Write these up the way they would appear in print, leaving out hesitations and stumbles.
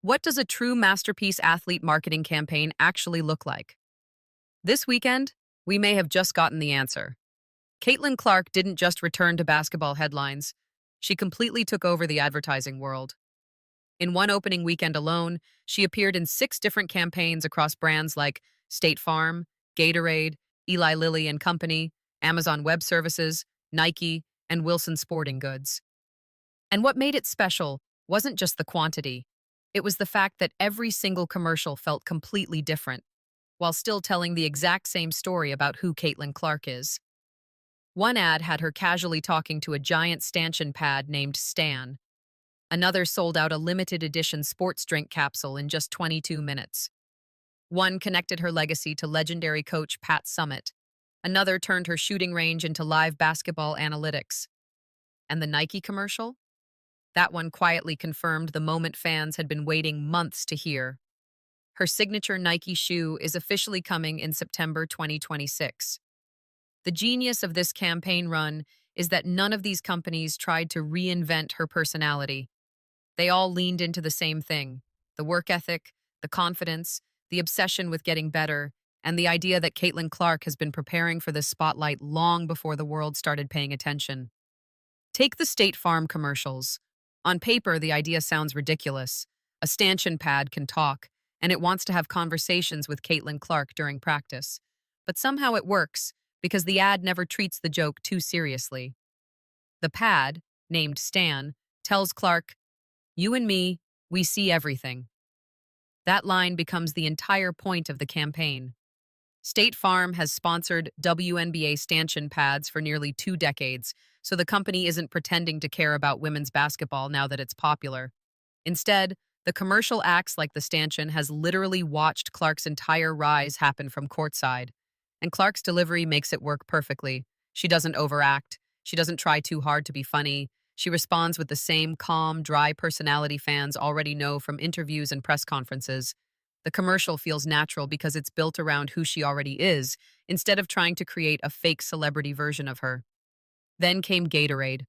What does a true masterpiece athlete marketing campaign actually look like? This weekend, we may have just gotten the answer. Caitlin Clark didn't just return to basketball headlines, she completely took over the advertising world. In one opening weekend alone, she appeared in 6 different campaigns across brands like State Farm, Gatorade, Eli Lilly and Company, Amazon Web Services, Nike, and Wilson Sporting Goods. And what made it special wasn't just the quantity. It was the fact that every single commercial felt completely different, while still telling the exact same story about who Caitlin Clark is. One ad had her casually talking to a giant stanchion pad named Stan. Another sold out a limited edition sports drink capsule in just 22 minutes. One connected her legacy to legendary coach Pat Summitt. Another turned her shooting range into live basketball analytics. And the Nike commercial? That one quietly confirmed the moment fans had been waiting months to hear. Her signature Nike shoe is officially coming in September 2026. The genius of this campaign run is that none of these companies tried to reinvent her personality. They all leaned into the same thing: the work ethic, the confidence, the obsession with getting better, and the idea that Caitlin Clark has been preparing for this spotlight long before the world started paying attention. Take the State Farm commercials. On paper, the idea sounds ridiculous. A stanchion pad can talk, and it wants to have conversations with Caitlin Clark during practice. But somehow it works, because the ad never treats the joke too seriously. The pad, named Stan, tells Clark, "You and me, we see everything." That line becomes the entire point of the campaign. State Farm has sponsored WNBA stanchion pads for nearly 2 decades, so the company isn't pretending to care about women's basketball now that it's popular. Instead, the commercial acts like the stanchion has literally watched Clark's entire rise happen from courtside. And Clark's delivery makes it work perfectly. She doesn't overact. She doesn't try too hard to be funny. She responds with the same calm, dry personality fans already know from interviews and press conferences. The commercial feels natural because it's built around who she already is, instead of trying to create a fake celebrity version of her. Then came Gatorade.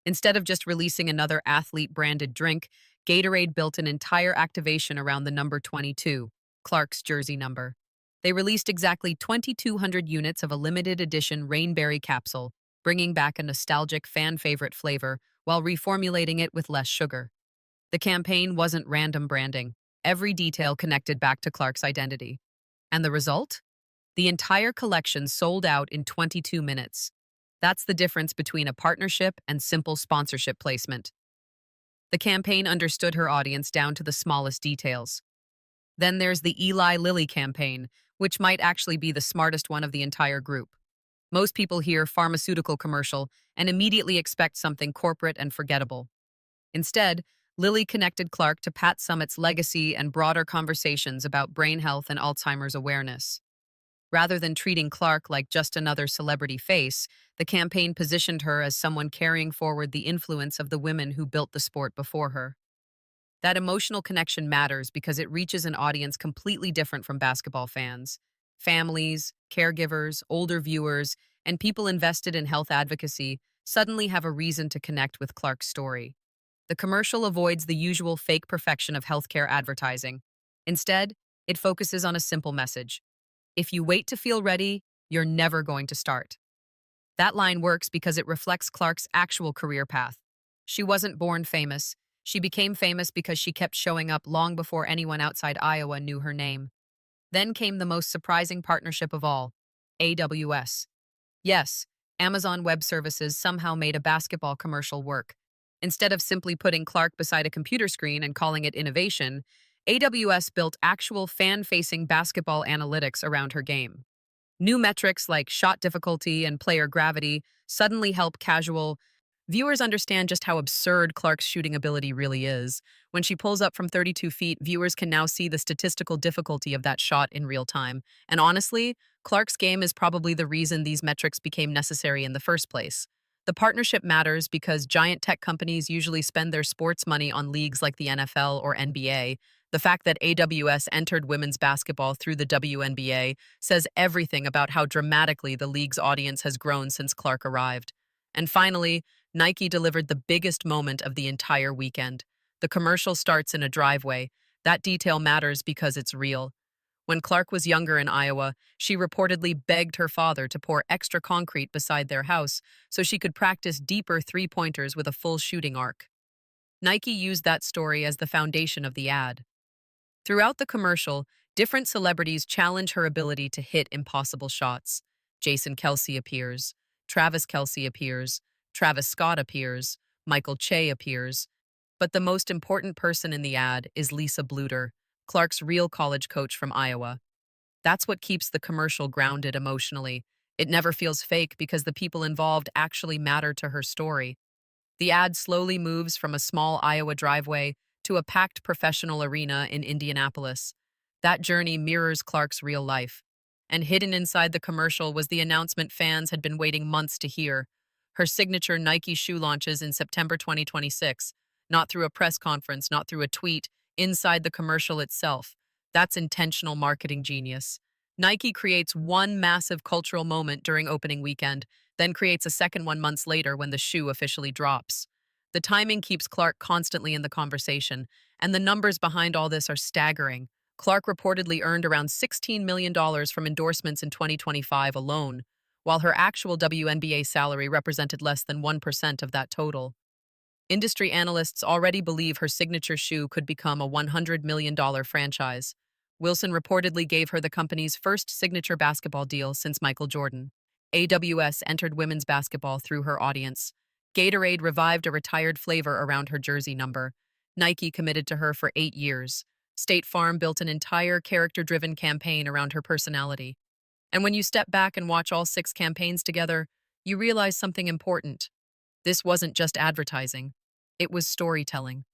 Instead of just releasing another athlete-branded drink, Gatorade built an entire activation around the number 22, Clark's jersey number. They released exactly 2,200 units of a limited edition Rainberry capsule, bringing back a nostalgic fan-favorite flavor while reformulating it with less sugar. The campaign wasn't random branding. Every detail connected back to Clark's identity. And the result? The entire collection sold out in 22 minutes. That's the difference between a partnership and simple sponsorship placement. The campaign understood her audience down to the smallest details. Then there's the Eli Lilly campaign, which might actually be the smartest one of the entire group. Most people hear pharmaceutical commercial and immediately expect something corporate and forgettable. Instead, Lilly connected Clark to Pat Summitt's legacy and broader conversations about brain health and Alzheimer's awareness. Rather than treating Clark like just another celebrity face, the campaign positioned her as someone carrying forward the influence of the women who built the sport before her. That emotional connection matters because it reaches an audience completely different from basketball fans. Families, caregivers, older viewers, and people invested in health advocacy suddenly have a reason to connect with Clark's story. The commercial avoids the usual fake perfection of healthcare advertising. Instead, it focuses on a simple message: if you wait to feel ready, you're never going to start. That line works because it reflects Clark's actual career path. She wasn't born famous. She became famous because she kept showing up long before anyone outside Iowa knew her name. Then came the most surprising partnership of all: AWS. Yes, Amazon Web Services somehow made a basketball commercial work. Instead of simply putting Clark beside a computer screen and calling it innovation, AWS built actual fan-facing basketball analytics around her game. New metrics like shot difficulty and player gravity suddenly help casual viewers understand just how absurd Clark's shooting ability really is. When she pulls up from 32 feet, viewers can now see the statistical difficulty of that shot in real time. And honestly, Clark's game is probably the reason these metrics became necessary in the first place. The partnership matters because giant tech companies usually spend their sports money on leagues like the NFL or NBA. The fact that AWS entered women's basketball through the WNBA says everything about how dramatically the league's audience has grown since Clark arrived. And finally, Nike delivered the biggest moment of the entire weekend. The commercial starts in a driveway. That detail matters because it's real. When Clark was younger in Iowa, she reportedly begged her father to pour extra concrete beside their house so she could practice deeper three-pointers with a full shooting arc. Nike used that story as the foundation of the ad. Throughout the commercial, different celebrities challenge her ability to hit impossible shots. Jason Kelsey appears, Travis Kelsey appears, Travis Scott appears, Michael Che appears. But the most important person in the ad is Lisa Bluter, Clark's real college coach from Iowa. That's what keeps the commercial grounded emotionally. It never feels fake because the people involved actually matter to her story. The ad slowly moves from a small Iowa driveway to a packed professional arena in Indianapolis. That journey mirrors Clark's real life. And hidden inside the commercial was the announcement fans had been waiting months to hear. Her signature Nike shoe launches in September 2026, not through a press conference, not through a tweet, inside the commercial itself. That's intentional marketing genius. Nike creates one massive cultural moment during opening weekend, then creates a second one months later when the shoe officially drops. The timing keeps Clark constantly in the conversation, and the numbers behind all this are staggering. Clark reportedly earned around $16 million from endorsements in 2025 alone, while her actual WNBA salary represented less than 1% of that total. Industry analysts already believe her signature shoe could become a $100 million franchise. Wilson reportedly gave her the company's first signature basketball deal since Michael Jordan. AWS entered women's basketball through her audience. Gatorade revived a retired flavor around her jersey number. Nike committed to her for 8 years. State Farm built an entire character-driven campaign around her personality. And when you step back and watch all 6 campaigns together, you realize something important. This wasn't just advertising. It was storytelling.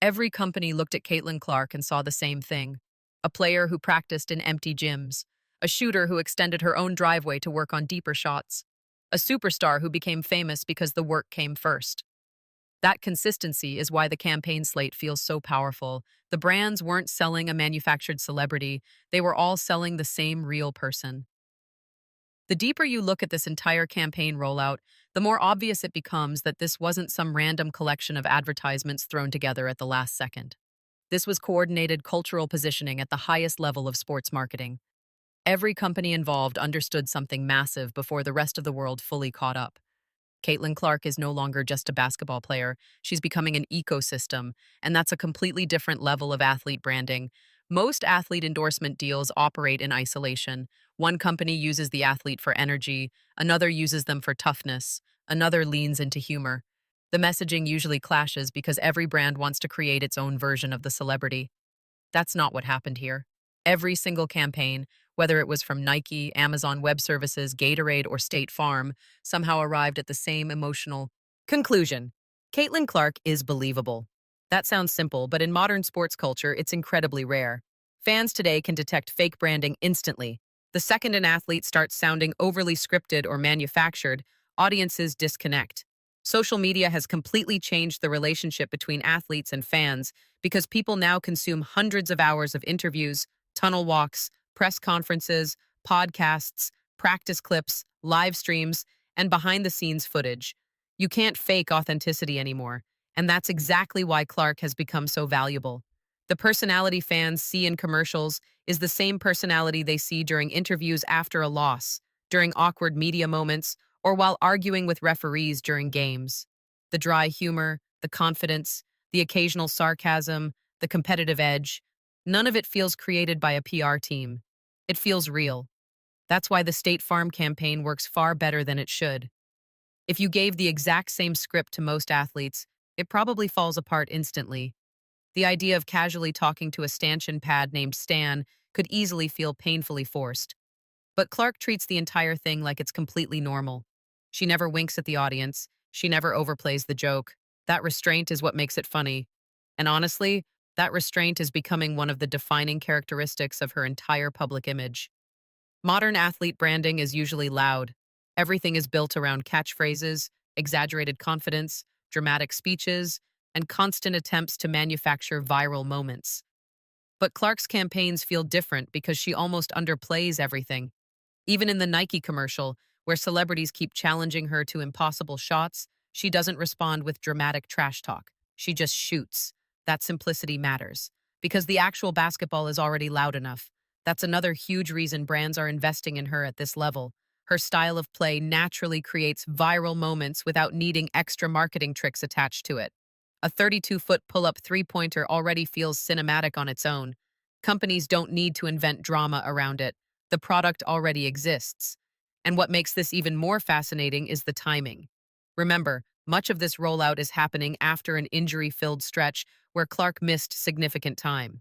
Every company looked at Caitlin Clark and saw the same thing. A player who practiced in empty gyms. A shooter who extended her own driveway to work on deeper shots. A superstar who became famous because the work came first. That consistency is why the campaign slate feels so powerful. The brands weren't selling a manufactured celebrity, they were all selling the same real person. The deeper you look at this entire campaign rollout, the more obvious it becomes that this wasn't some random collection of advertisements thrown together at the last second. This was coordinated cultural positioning at the highest level of sports marketing. Every company involved understood something massive before the rest of the world fully caught up. Caitlin Clark is no longer just a basketball player, she's becoming an ecosystem, and that's a completely different level of athlete branding. Most athlete endorsement deals operate in isolation. One company uses the athlete for energy, another uses them for toughness, another leans into humor. The messaging usually clashes because every brand wants to create its own version of the celebrity. That's not what happened here. Every single campaign, whether it was from Nike, Amazon Web Services, Gatorade, or State Farm, somehow arrived at the same emotional conclusion. Caitlin Clark is believable. That sounds simple, but in modern sports culture, it's incredibly rare. Fans today can detect fake branding instantly. The second an athlete starts sounding overly scripted or manufactured, audiences disconnect. Social media has completely changed the relationship between athletes and fans because people now consume hundreds of hours of interviews, tunnel walks, press conferences, podcasts, practice clips, live streams, and behind-the-scenes footage. You can't fake authenticity anymore, and that's exactly why Clark has become so valuable. The personality fans see in commercials is the same personality they see during interviews after a loss, during awkward media moments, or while arguing with referees during games. The dry humor, the confidence, the occasional sarcasm, the competitive edge, none of it feels created by a PR team. It feels real. That's why the State Farm campaign works far better than it should. If you gave the exact same script to most athletes, it probably falls apart instantly. The idea of casually talking to a stanchion pad named Stan could easily feel painfully forced. But Clark treats the entire thing like it's completely normal. She never winks at the audience. She never overplays the joke. That restraint is what makes it funny. And honestly, that restraint is becoming one of the defining characteristics of her entire public image. Modern athlete branding is usually loud. Everything is built around catchphrases, exaggerated confidence, dramatic speeches, and constant attempts to manufacture viral moments. But Clark's campaigns feel different because she almost underplays everything. Even in the Nike commercial, where celebrities keep challenging her to impossible shots, she doesn't respond with dramatic trash talk. She just shoots. That simplicity matters. Because the actual basketball is already loud enough. That's another huge reason brands are investing in her at this level. Her style of play naturally creates viral moments without needing extra marketing tricks attached to it. A 32-foot pull-up three-pointer already feels cinematic on its own. Companies don't need to invent drama around it. The product already exists. And what makes this even more fascinating is the timing. Remember, much of this rollout is happening after an injury-filled stretch where Clark missed significant time.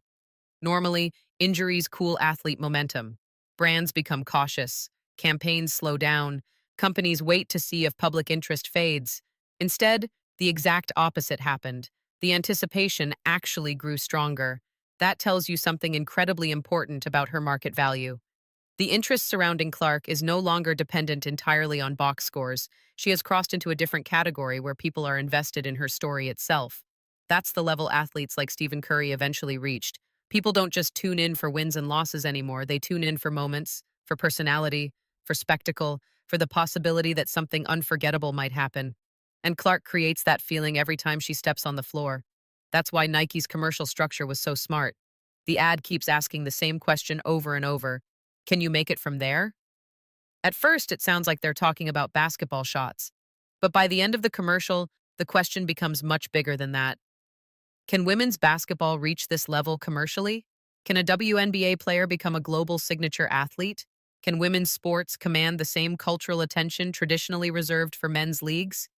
Normally, injuries cool athlete momentum. Brands become cautious. Campaigns slow down. Companies wait to see if public interest fades. Instead, the exact opposite happened. The anticipation actually grew stronger. That tells you something incredibly important about her market value. The interest surrounding Clark is no longer dependent entirely on box scores. She has crossed into a different category where people are invested in her story itself. That's the level athletes like Stephen Curry eventually reached. People don't just tune in for wins and losses anymore. They tune in for moments, for personality, for spectacle, for the possibility that something unforgettable might happen. And Clark creates that feeling every time she steps on the floor. That's why Nike's commercial structure was so smart. The ad keeps asking the same question over and over. Can you make it from there? At first, it sounds like they're talking about basketball shots. But by the end of the commercial, the question becomes much bigger than that. Can women's basketball reach this level commercially? Can a WNBA player become a global signature athlete? Can women's sports command the same cultural attention traditionally reserved for men's leagues?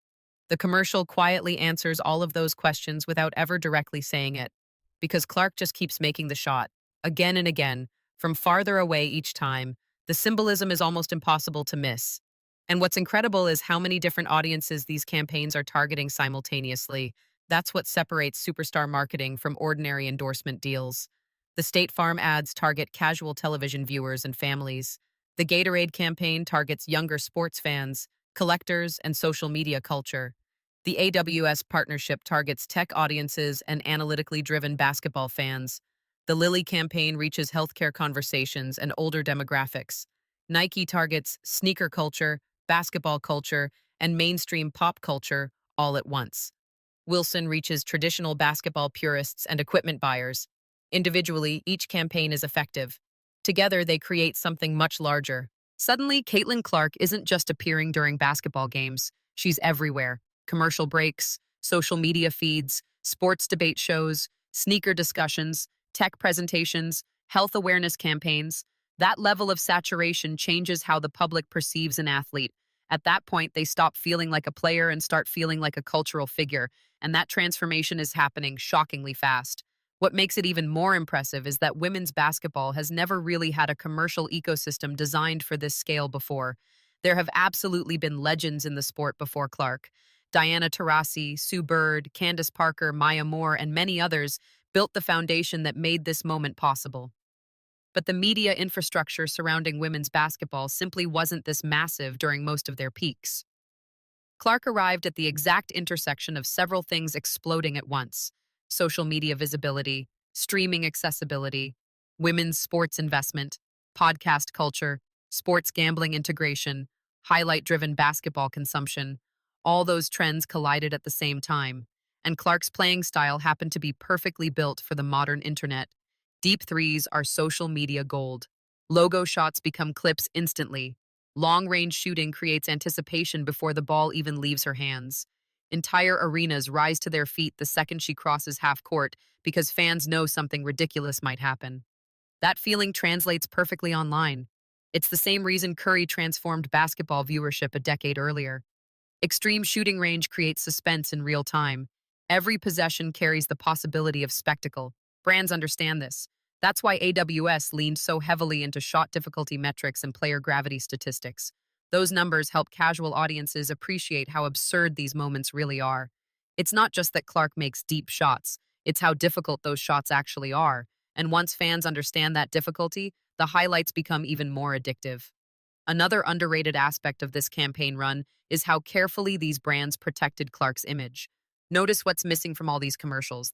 The commercial quietly answers all of those questions without ever directly saying it, because Clark just keeps making the shot, again and again, from farther away each time. The symbolism is almost impossible to miss. And what's incredible is how many different audiences these campaigns are targeting simultaneously. That's what separates superstar marketing from ordinary endorsement deals. The State Farm ads target casual television viewers and families. The Gatorade campaign targets younger sports fans, collectors, and social media culture. The AWS partnership targets tech audiences and analytically driven basketball fans. The Lilly campaign reaches healthcare conversations and older demographics. Nike targets sneaker culture, basketball culture, and mainstream pop culture all at once. Wilson reaches traditional basketball purists and equipment buyers. Individually, each campaign is effective. Together, they create something much larger. Suddenly, Caitlin Clark isn't just appearing during basketball games. She's everywhere. Commercial breaks, social media feeds, sports debate shows, sneaker discussions, tech presentations, health awareness campaigns. That level of saturation changes how the public perceives an athlete. At that point, they stop feeling like a player and start feeling like a cultural figure, and that transformation is happening shockingly fast. What makes it even more impressive is that women's basketball has never really had a commercial ecosystem designed for this scale before. There have absolutely been legends in the sport before Clark. Diana Taurasi, Sue Bird, Candace Parker, Maya Moore, and many others built the foundation that made this moment possible. But the media infrastructure surrounding women's basketball simply wasn't this massive during most of their peaks. Clark arrived at the exact intersection of several things exploding at once: social media visibility, streaming accessibility, women's sports investment, podcast culture, sports gambling integration, highlight-driven basketball consumption. All those trends collided at the same time, and Clark's playing style happened to be perfectly built for the modern internet. Deep threes are social media gold. Logo shots become clips instantly. Long-range shooting creates anticipation before the ball even leaves her hands. Entire arenas rise to their feet the second she crosses half court because fans know something ridiculous might happen. That feeling translates perfectly online. It's the same reason Curry transformed basketball viewership a decade earlier. Extreme shooting range creates suspense in real time. Every possession carries the possibility of spectacle. Brands understand this. That's why AWS leaned so heavily into shot difficulty metrics and player gravity statistics. Those numbers help casual audiences appreciate how absurd these moments really are. It's not just that Clark makes deep shots, it's how difficult those shots actually are. And once fans understand that difficulty, the highlights become even more addictive. Another underrated aspect of this campaign run is how carefully these brands protected Clark's image. Notice what's missing from all these commercials: